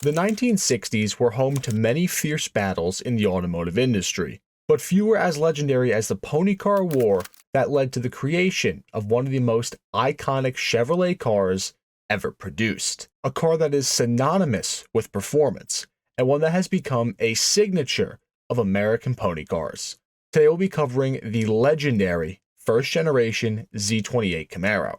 The 1960s were home to many fierce battles in the automotive industry, but few were as legendary as the Pony Car War that led to the creation of one of the most iconic Chevrolet cars ever produced. A car that is synonymous with performance, and one that has become a signature of American pony cars. Today we'll be covering the legendary first generation Z28 Camaro.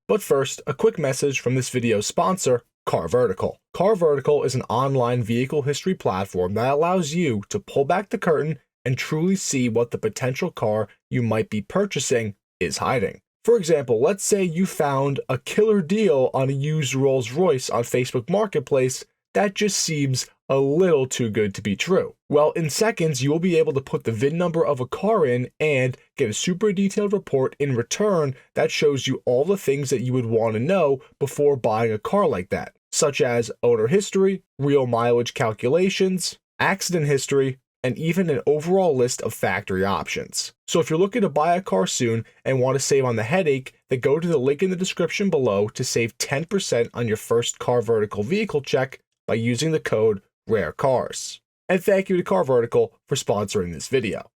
But first, a quick message from this video's sponsor, Car Vertical. Car Vertical is an online vehicle history platform that allows you to pull back the curtain and truly see what the potential car you might be purchasing is hiding. For example, let's say you found a killer deal on a used Rolls-Royce on Facebook Marketplace that just seems a little too good to be true. Well, in seconds, you'll be able to put the VIN number of a car in and get a super detailed report in return that shows you all the things that you would want to know before buying a car like that, such as owner history, real mileage calculations, accident history, and even an overall list of factory options. So if you're looking to buy a car soon and want to save on the headache, then go to the link in the description below to save 10% on your first Car Vertical vehicle check by using the code RARECARS. And thank you to Car Vertical for sponsoring this video.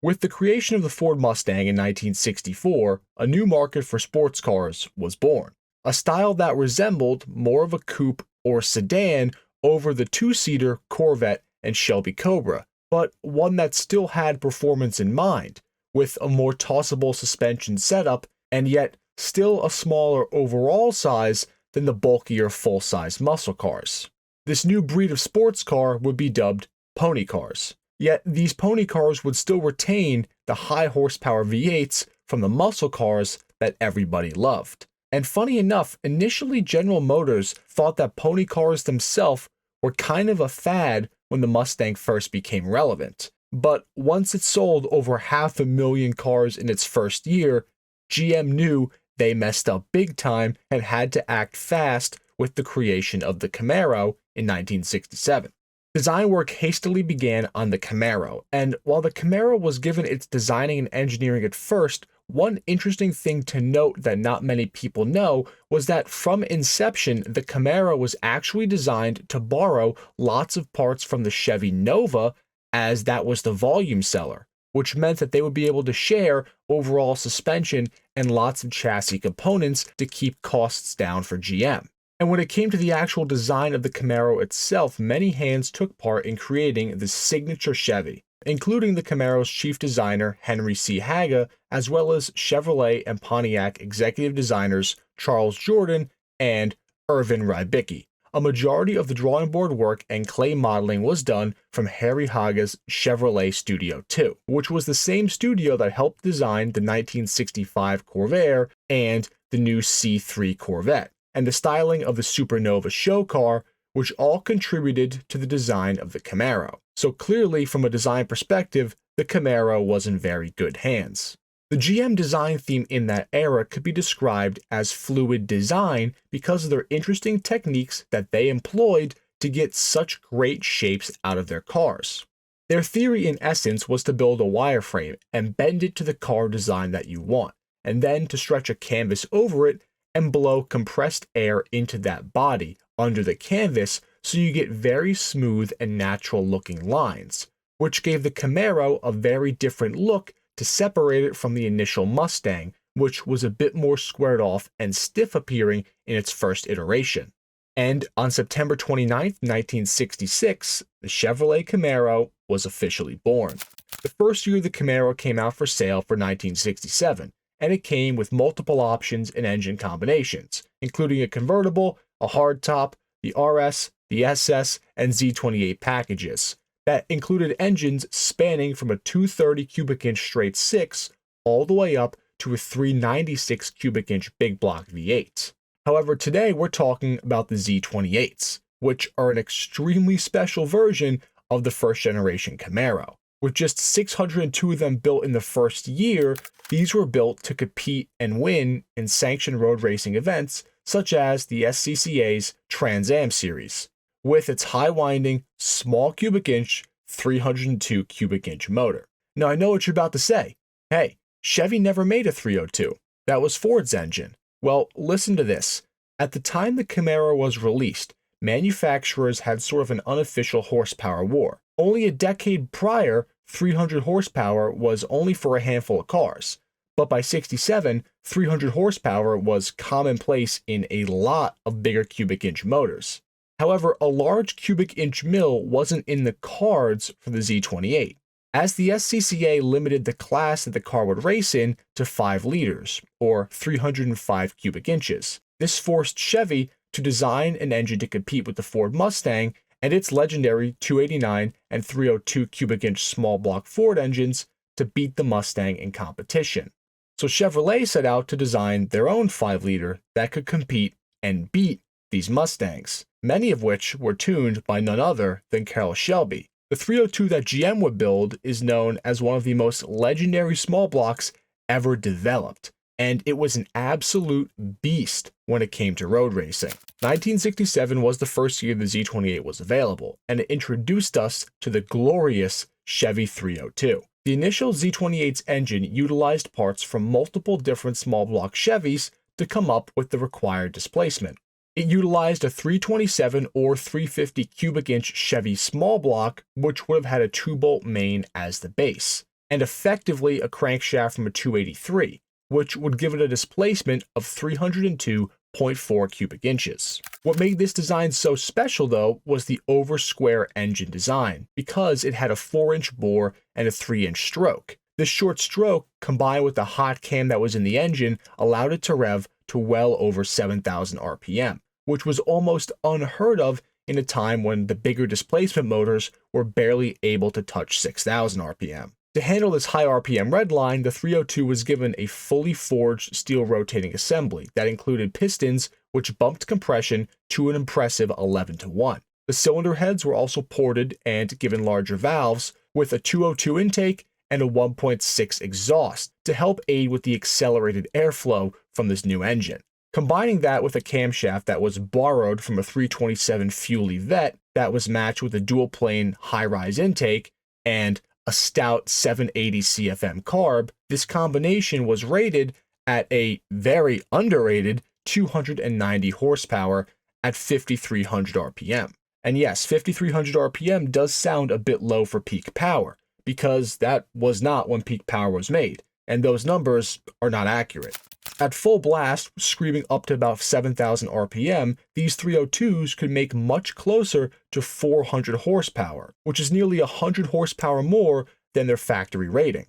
With the creation of the Ford Mustang in 1964, a new market for sports cars was born. A style that resembled more of a coupe or sedan over the two-seater Corvette and Shelby Cobra, but one that still had performance in mind, with a more tossable suspension setup and yet still a smaller overall size than the bulkier full-size muscle cars. This new breed of sports car would be dubbed pony cars. Yet these pony cars would still retain the high horsepower V8s from the muscle cars that everybody loved. And funny enough, initially General Motors thought that pony cars themselves were kind of a fad when the Mustang first became relevant. But once it sold over 500,000 cars in its first year, GM knew they messed up big time and had to act fast with the creation of the Camaro in 1967. Design work hastily began on the Camaro, and while the Camaro was given its designing and engineering at first, one interesting thing to note that not many people know was that from inception, the Camaro was actually designed to borrow lots of parts from the Chevy Nova, as that was the volume seller, which meant that they would be able to share overall suspension and lots of chassis components to keep costs down for GM. And when it came to the actual design of the Camaro itself, many hands took part in creating the signature Chevy, including the Camaro's chief designer Henry C. Haga, as well as Chevrolet and Pontiac executive designers Charles Jordan and Irvin Rybicki. A majority of the drawing board work and clay modeling was done from Harry Haga's Chevrolet Studio 2, which was the same studio that helped design the 1965 Corvair and the new C3 Corvette, and the styling of the Supernova show car, which all contributed to the design of the Camaro. So clearly, from a design perspective, the Camaro was in very good hands. The GM design theme in that era could be described as fluid design because of their interesting techniques that they employed to get such great shapes out of their cars. Their theory in essence was to build a wireframe and bend it to the car design that you want, and then to stretch a canvas over it and blow compressed air into that body under the canvas so you get very smooth and natural looking lines, which gave the Camaro a very different look to separate it from the initial Mustang, which was a bit more squared off and stiff appearing in its first iteration. And on September 29, 1966, the Chevrolet Camaro was officially born. The first year the Camaro came out for sale for 1967, and it came with multiple options and engine combinations, including a convertible, a hardtop, the RS, the SS, and Z28 packages that included engines spanning from a 230 cubic inch straight 6 all the way up to a 396 cubic inch big block V8. However, today we're talking about the Z28s, which are an extremely special version of the first generation Camaro. With just 602 of them built in the first year, these were built to compete and win in sanctioned road racing events such as the SCCA's Trans Am series, with its high-winding, small cubic inch, 302 cubic inch motor. Now I know what you're about to say. Hey, Chevy never made a 302. That was Ford's engine. Well, listen to this. At the time the Camaro was released, manufacturers had sort of an unofficial horsepower war. Only a decade prior, 300 horsepower was only for a handful of cars. But by 67, 300 horsepower was commonplace in a lot of bigger cubic inch motors. However, a large cubic inch mill wasn't in the cards for the Z28, as the SCCA limited the class that the car would race in to 5 liters, or 305 cubic inches. This forced Chevy to design an engine to compete with the Ford Mustang and its legendary 289 and 302 cubic inch small block Ford engines to beat the Mustang in competition. So Chevrolet set out to design their own 5-liter that could compete and beat these Mustangs, many of which were tuned by none other than Carroll Shelby. The 302 that GM would build is known as one of the most legendary small blocks ever developed, and it was an absolute beast when it came to road racing. 1967 was the first year the Z28 was available, and it introduced us to the glorious Chevy 302. The initial Z28's engine utilized parts from multiple different small block Chevys to come up with the required displacement. It utilized a 327 or 350 cubic inch Chevy small block, which would have had a 2-bolt main as the base, and effectively a crankshaft from a 283, which would give it a displacement of 302.4 cubic inches. What made this design so special, though, was the over-square engine design, because it had a 4-inch bore and a 3-inch stroke. This short stroke, combined with the hot cam that was in the engine, allowed it to rev to well over 7,000 RPM, which was almost unheard of in a time when the bigger displacement motors were barely able to touch 6,000 RPM. To handle this high RPM redline, the 302 was given a fully forged steel rotating assembly that included pistons which bumped compression to an impressive 11-to-1. The cylinder heads were also ported and given larger valves with a 202 intake and a 1.6 exhaust to help aid with the accelerated airflow from this new engine. Combining that with a camshaft that was borrowed from a 327 Fuel Vet that was matched with a dual-plane high-rise intake and a stout 780 CFM carb, this combination was rated at a very underrated 290 horsepower at 5,300 RPM. And yes, 5,300 RPM does sound a bit low for peak power, because that was not when peak power was made, and those numbers are not accurate. At full blast, screaming up to about 7,000 RPM, these 302s could make much closer to 400 horsepower, which is nearly 100 horsepower more than their factory rating.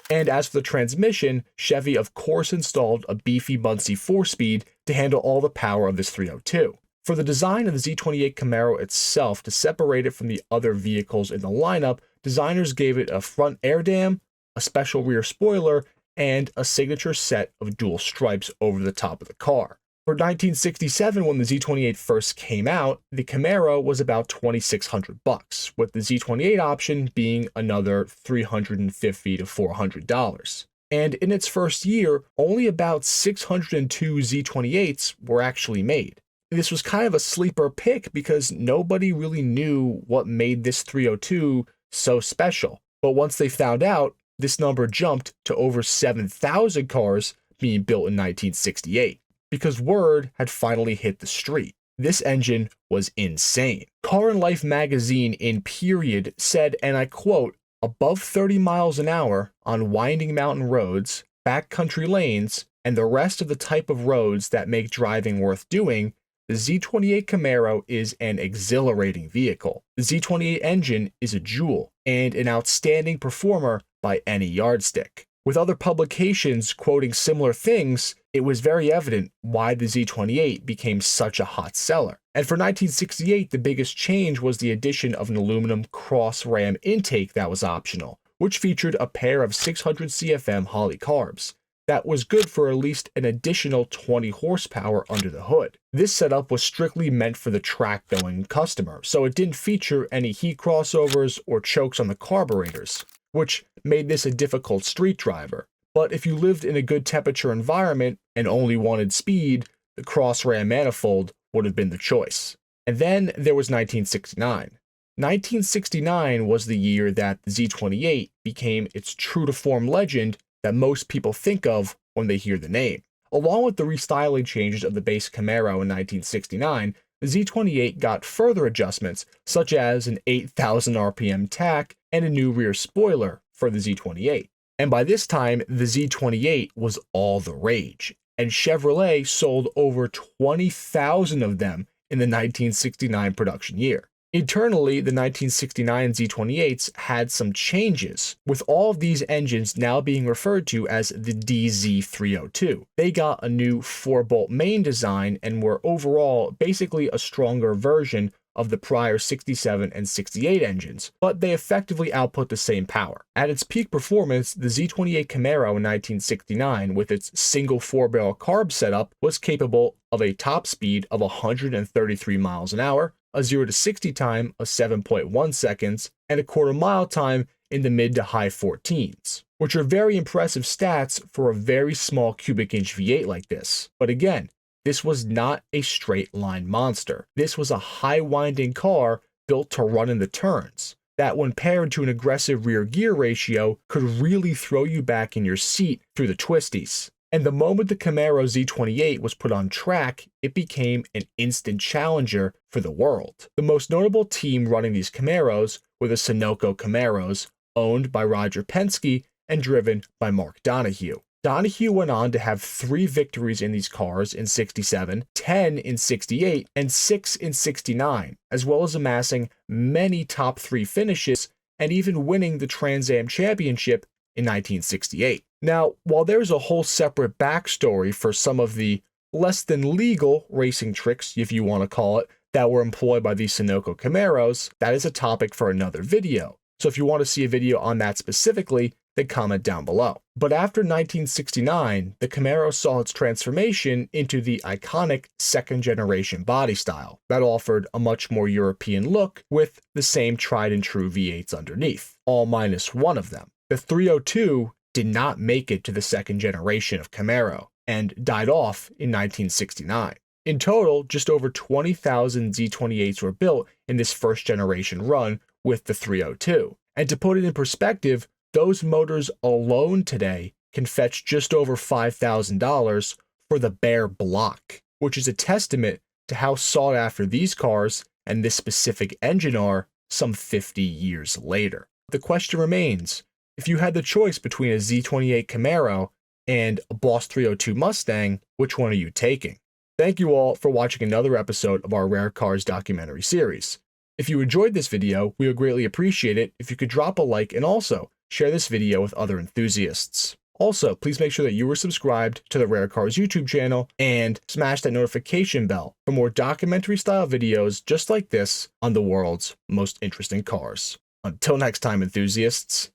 And as for the transmission, Chevy of course installed a beefy Muncie 4-speed to handle all the power of this 302. For the design of the Z28 Camaro itself, to separate it from the other vehicles in the lineup, designers gave it a front air dam, a special rear spoiler, and a signature set of dual stripes over the top of the car. For 1967, when the Z28 first came out, the Camaro was about $2,600, with the Z28 option being another $350 to $400. And in its first year, only about 602 Z28s were actually made. This was kind of a sleeper pick because nobody really knew what made this 302 so special. But once they found out, this number jumped to over 7,000 cars being built in 1968, because word had finally hit the street. This engine was insane. Car and Life magazine in period said, and I quote, "Above 30 miles an hour on winding mountain roads, backcountry lanes, and the rest of the type of roads that make driving worth doing, the Z28 Camaro is an exhilarating vehicle. The Z28 engine is a jewel and an outstanding performer by any yardstick." With other publications quoting similar things, it was very evident why the Z28 became such a hot seller. And for 1968, the biggest change was the addition of an aluminum cross-ram intake that was optional, which featured a pair of 600 CFM Holley carbs. That was good for at least an additional 20 horsepower under the hood. This setup was strictly meant for the track-going customer, so it didn't feature any heat crossovers or chokes on the carburetors, which made this a difficult street driver. But if you lived in a good temperature environment and only wanted speed, the cross-ram manifold would have been the choice. And then there was 1969. 1969 was the year that the Z28 became its true-to-form legend that most people think of when they hear the name. Along with the restyling changes of the base Camaro in 1969, the Z28 got further adjustments, such as an 8,000 RPM tach and a new rear spoiler for the Z28. And by this time, the Z28 was all the rage, and Chevrolet sold over 20,000 of them in the 1969 production year. Internally, the 1969 Z28s had some changes, with all of these engines now being referred to as the DZ302. They got a new 4-bolt main design and were overall basically a stronger version of the prior 67 and 68 engines, but they effectively output the same power. At its peak performance, the Z28 Camaro in 1969, with its single 4-barrel carb setup, was capable of a top speed of 133 miles an hour, a 0 to 60 time of 7.1 seconds, and a quarter-mile time in the mid to high 14s, which are very impressive stats for a very small cubic inch V8 like this. But again, this was not a straight line monster. This was a high-winding car built to run in the turns, that when paired to an aggressive rear gear ratio could really throw you back in your seat through the twisties. And the moment the Camaro Z28 was put on track, it became an instant challenger for the world. The most notable team running these Camaros were the Sunoco Camaros, owned by Roger Penske and driven by Mark Donohue. Donohue went on to have 3 victories in these cars in 67, 10 in 68, and 6 in 69, as well as amassing many top 3 finishes and even winning the Trans Am Championship in 1968. Now, while there's a whole separate backstory for some of the less than legal racing tricks, if you want to call it, that were employed by these Sunoco Camaros, that is a topic for another video. So if you want to see a video on that specifically, then comment down below. But after 1969, the Camaro saw its transformation into the iconic second-generation body style that offered a much more European look with the same tried-and-true V8s underneath, all minus one of them. The 302 did not make it to the second generation of Camaro and died off in 1969. In total, just over 20,000 Z28s were built in this first generation run with the 302. And to put it in perspective, those motors alone today can fetch just over $5,000 for the bare block, which is a testament to how sought after these cars and this specific engine are some 50 years later. The question remains, if you had the choice between a Z28 Camaro and a Boss 302 Mustang, which one are you taking? Thank you all for watching another episode of our Rare Cars documentary series. If you enjoyed this video, we would greatly appreciate it if you could drop a like and also share this video with other enthusiasts. Also, please make sure that you are subscribed to the Rare Cars YouTube channel and smash that notification bell for more documentary-style videos just like this on the world's most interesting cars. Until next time, enthusiasts.